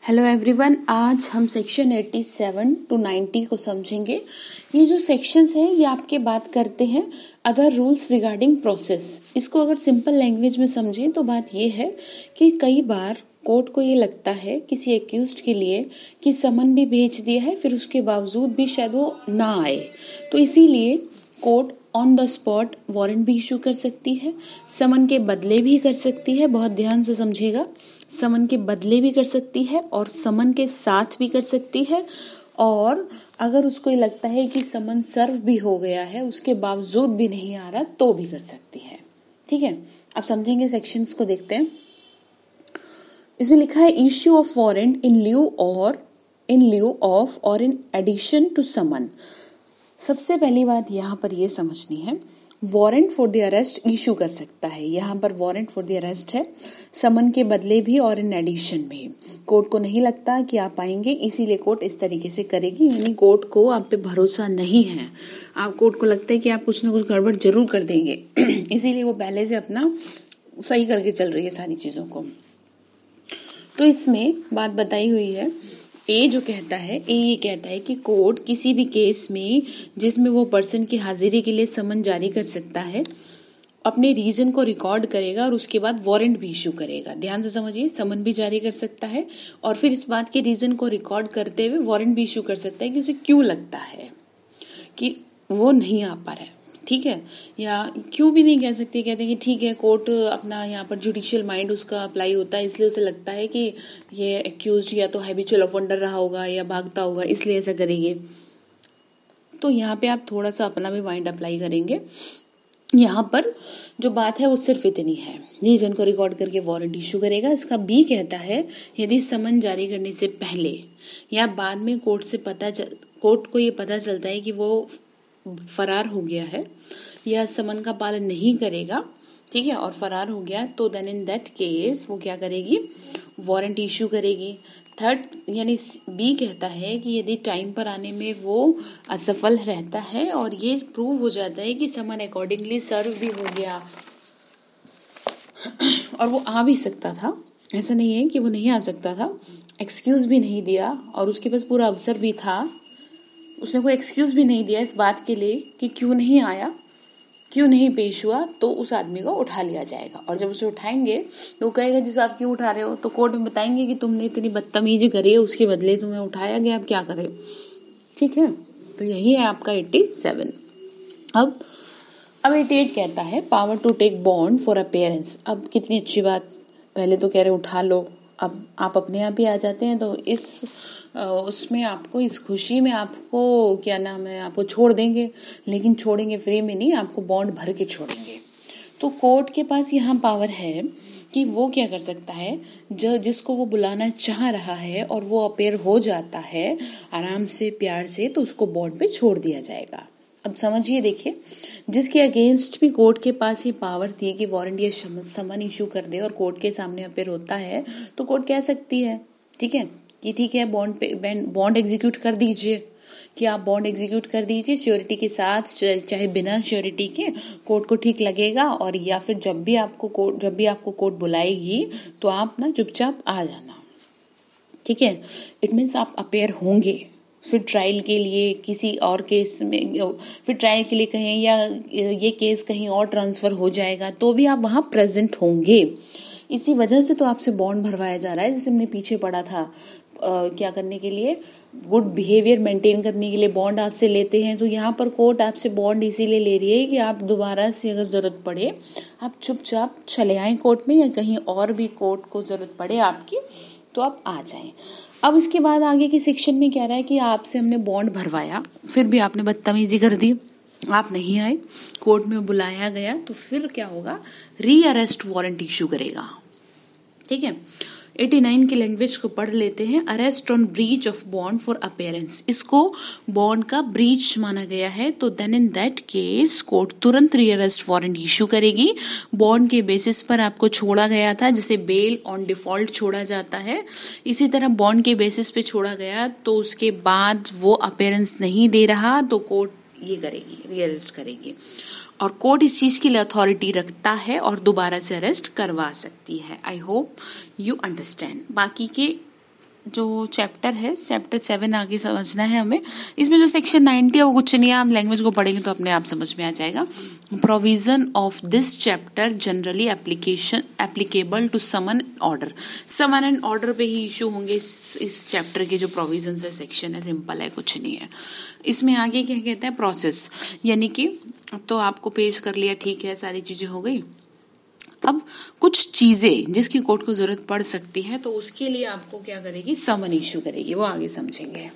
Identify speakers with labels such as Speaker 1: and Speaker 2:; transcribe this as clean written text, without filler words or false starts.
Speaker 1: Hello everyone, आज हम section 87 to 90 को समझेंगे। ये जो सेक्शंस हैं ये आपके बात करते हैं अदर रूल्स रिगार्डिंग प्रोसेस। इसको अगर सिंपल लैंग्वेज में समझें तो बात ये है कि कई बार कोर्ट को ये लगता है किसी एक्यूज्ड के लिए कि समन भी भेज दिया है, फिर उसके बावजूद भी शायद वो ना आए, तो इसीलिए court on the spot warrant भी इशू कर सकती है, समन के बदले भी कर सकती है। बहुत ध्यान से समझिएगा, समन के बदले भी कर सकती है और समन के साथ भी कर सकती है। और अगर उसको ये लगता है कि समन सर्व भी हो गया है उसके बावजूद भी नहीं आ रहा तो भी कर सकती है। ठीक है, अब समझेंगे, सेक्शंस को देखते हैं। इसमें लिखा है issue of warrant in lieu of और इन एडिशन टू समन। सबसे पहली बात यहाँ पर ये समझनी है, warrant for the arrest issue कर सकता है। यहाँ पर वारंट फॉर द अरेस्ट है, समन के बदले भी और इन एडिशन भी। कोर्ट को नहीं लगता कि आप आएंगे, इसीलिए कोर्ट इस तरीके से करेगी। यानी कोर्ट को आप पे भरोसा नहीं है, आप कोर्ट को लगता है कि आप कुछ ना कुछ गड़बड़ जरूर कर देंगे इसीलिए वो पहले से अपना सही करके चल रही है सारी चीजों को। तो इसमें बात बताई हुई है, ए जो कहता है, ये कहता है कि कोर्ट किसी भी केस में जिसमें वो पर्सन की हाजिरी के लिए समन जारी कर सकता है, अपने रीजन को रिकॉर्ड करेगा और उसके बाद वारंट भी इशू करेगा। ध्यान से समझिए, समन भी जारी कर सकता है और फिर इस बात के रीजन को रिकॉर्ड करते हुए वारंट भी इशू कर सकता है कि उसे क्यों लगता है कि वो नहीं आ पा रहा है। ठीक है, या क्यों भी नहीं कह सकते, कहते हैं कि ठीक है, कोर्ट अपना यहाँ पर जुडिशियल माइंड उसका अप्लाई होता है, इसलिए उसे लगता है कि ये एक्यूज्ड या तो हैबिचुअल ऑफेंडर रहा होगा या भागता होगा, इसलिए ऐसा करेंगे। तो यहाँ पे आप थोड़ा सा अपना भी माइंड अप्लाई करेंगे। यहाँ पर जो बात है वो सिर्फ इतनी है, रीजन को रिकॉर्ड करके वारंट इशू करेगा। इसका बी कहता है यदि समन जारी करने से पहले या बाद में कोर्ट को ये पता चलता है कि वो फरार हो गया है या समन का पालन नहीं करेगा, ठीक है, और फरार हो गया, तो देन इन दैट केस वो क्या करेगी, वारंट इशू करेगी। थर्ड यानी बी कहता है कि यदि टाइम पर आने में वो असफल रहता है और ये प्रूव हो जाता है कि समन अकॉर्डिंगली सर्व भी हो गया और वो आ भी सकता था, ऐसा नहीं है कि वो नहीं आ सकता था, एक्सक्यूज भी नहीं दिया और उसके पास पूरा अवसर भी था, उसने कोई एक्सक्यूज भी नहीं दिया इस बात के लिए कि क्यों नहीं आया, क्यों नहीं पेश हुआ, तो उस आदमी को उठा लिया जाएगा। और जब उसे उठाएंगे तो वो कहेगा जिस आप क्यों उठा रहे हो, तो कोर्ट में बताएंगे कि तुमने इतनी बदतमीजी करी है, उसके बदले तुम्हें उठाया गया, अब क्या करें। ठीक है, तो यही है आपका 87। अब 88 कहता है power to take bond for appearance. अब कितनी अच्छी बात, पहले तो कह रहे उठा लो, अब आप अपने आप ही आ जाते हैं, तो इस उसमें आपको, इस खुशी में आपको क्या नाम है, आपको छोड़ देंगे, लेकिन छोड़ेंगे फ्री में नहीं, आपको बॉन्ड भर के छोड़ेंगे। तो कोर्ट के पास यहाँ पावर है कि वो क्या कर सकता है, जो जिसको वो बुलाना चाह रहा है और वो अपेयर हो जाता है आराम से प्यार से, तो उसको बॉन्ड पे छोड़ दिया जाएगा। अब समझिए, देखिए, जिसके अगेंस्ट भी कोर्ट के पास ये पावर थी कि वारंट या समन इशू कर दे और कोर्ट के सामने अपेयर होता है, तो कोर्ट कह सकती है, ठीक है, कि ठीक है, बॉन्ड एग्जीक्यूट कर दीजिए, कि आप बॉन्ड एग्जीक्यूट कर दीजिए श्योरिटी के साथ, चाहे बिना श्योरिटी के, कोर्ट को ठीक लगेगा। और या फिर जब भी आपको कोर्ट बुलाएगी तो आप ना चुपचाप आ जाना। ठीक है, इट मीन्स आप अपेयर होंगे, फिर ट्रायल के लिए किसी और केस में, फिर ट्रायल के लिए कहें या ये केस कहीं और ट्रांसफर हो जाएगा तो भी आप वहां प्रेजेंट होंगे। इसी वजह से तो आपसे बॉन्ड भरवाया जा रहा है, जैसे हमने पीछे पढ़ा था, क्या करने के लिए, गुड बिहेवियर मेंटेन करने के लिए बॉन्ड आपसे लेते हैं। तो यहाँ पर कोर्ट आपसे बॉन्ड इसीलिए ले रही है कि आप दोबारा से अगर जरूरत पड़े आप चुपचाप चले आएं कोर्ट में, या कहीं और भी कोर्ट को जरूरत पड़े आपकी तो आप आ जाएं। अब इसके बाद आगे की सेक्शन में कह रहा है कि आपसे हमने बॉन्ड भरवाया, फिर भी आपने बदतमीजी कर दी, आप नहीं आए, कोर्ट में बुलाया गया, तो फिर क्या होगा, री अरेस्ट वारंट इशू करेगा। ठीक है, 89 की लैंग्वेज को पढ़ लेते हैं। Arrest on breach of bond for appearance, इसको बॉन्ड का ब्रीच माना गया है, तो then in that case court तुरंत री अरेस्ट वारंट इशू करेगी। बॉन्ड के बेसिस पर आपको छोड़ा गया था, जैसे बेल ऑन डिफॉल्ट छोड़ा जाता है, इसी तरह बॉन्ड के बेसिस पे छोड़ा गया, तो उसके बाद वो अपेयरेंस नहीं दे रहा तो कोर्ट ये करेगी, री अरेस्ट करेगी। और कोर्ट इस चीज के लिए अथॉरिटी रखता है और दोबारा से अरेस्ट करवा सकती है। I hope you understand. बाकी के जो चैप्टर है, चैप्टर 7 आगे समझना है हमें। इसमें जो सेक्शन 90 है वो कुछ नहीं है, हम लैंग्वेज को पढ़ेंगे तो अपने आप समझ में आ जाएगा। Provision of this chapter generally applicable to summon order. Summon and order पे ही इशू होंगे इस चैप्टर के जो प्रोविजन है, सेक्शन है, सिंपल है, कुछ नहीं है। इसमें आगे क्या कहते हैं, प्रोसेस, यानी कि अब तो आपको पेश कर लिया, ठीक है, सारी चीजें हो गई। अब कुछ चीजें जिसकी कोर्ट को जरूरत पड़ सकती है तो उसके लिए आपको क्या करेगी, समन इश्यू करेगी, वो आगे समझेंगे।